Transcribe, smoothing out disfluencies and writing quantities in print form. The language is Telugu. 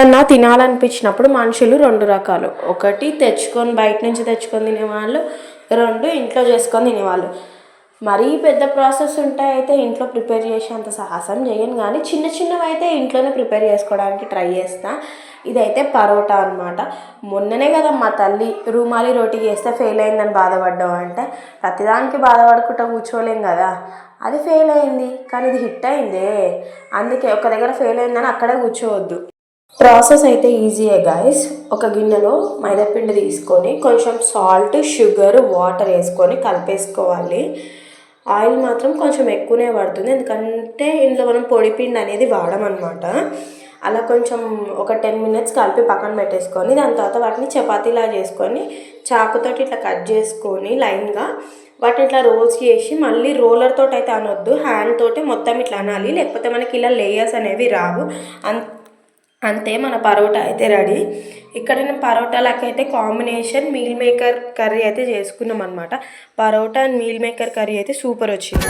ఏమన్నా తినాలనిపించినప్పుడు మనుషులు 2 రకాలు. ఒకటి బయట నుంచి తెచ్చుకొని తినేవాళ్ళు, 2 ఇంట్లో చేసుకొని తినేవాళ్ళు. మరీ పెద్ద ప్రాసెస్ అయితే ఇంట్లో ప్రిపేర్ చేసేంత సాహసం చేయను, కానీ చిన్న చిన్నవైతే ఇంట్లోనే ప్రిపేర్ చేసుకోవడానికి ట్రై చేస్తా. ఇదైతే పరోటా అనమాట. మొన్ననే కదా మా తల్లి రూమాలి రోటీ చేస్తే ఫెయిల్ అయిందని బాధపడ్డావు అంటే, ప్రతిదానికి బాధపడుకుంటూ కూర్చోలేం కదా. అది ఫెయిల్ అయింది, కానీ ఇది హిట్ అయిందే. అందుకే ఒక దగ్గర ఫెయిల్ అయిందని అక్కడే కూర్చోవద్దు. ప్రాసెస్ అయితే ఈజీయే గాయస్. ఒక గిన్నెలో మైదాపిండి తీసుకొని కొంచెం సాల్ట్, షుగర్, వాటర్ వేసుకొని కలిపేసుకోవాలి. ఆయిల్ మాత్రం కొంచెం ఎక్కువనే పడుతుంది, ఎందుకంటే ఇందులో మనం పొడిపిండి అనేది వాడమన్నమాట. అలా కొంచెం ఒక 10 minutes కలిపి పక్కన పెట్టేసుకొని దాని తర్వాత వాటిని చపాతీలా చేసుకొని చాకుతోటి ఇట్లా కట్ చేసుకొని లైన్గా వాటిని ఇట్లా రోల్స్ చేసి, మళ్ళీ రోలర్ తోటి అయితే అనొద్దు, హ్యాండ్ తోటి మొత్తం ఇట్లా అనాలి, లేకపోతే మనకి ఇలా లేయర్స్ అనేవి రావు. అంతే, మన పరోటా అయితే రెడీ. ఇక్కడ నేను పరోటాలకైతే కాంబినేషన్ మీల్ మేకర్ కర్రీ అయితే చేసుకున్నాం అనమాట. Paratha and meal maker curry అయితే సూపర్ వచ్చింది.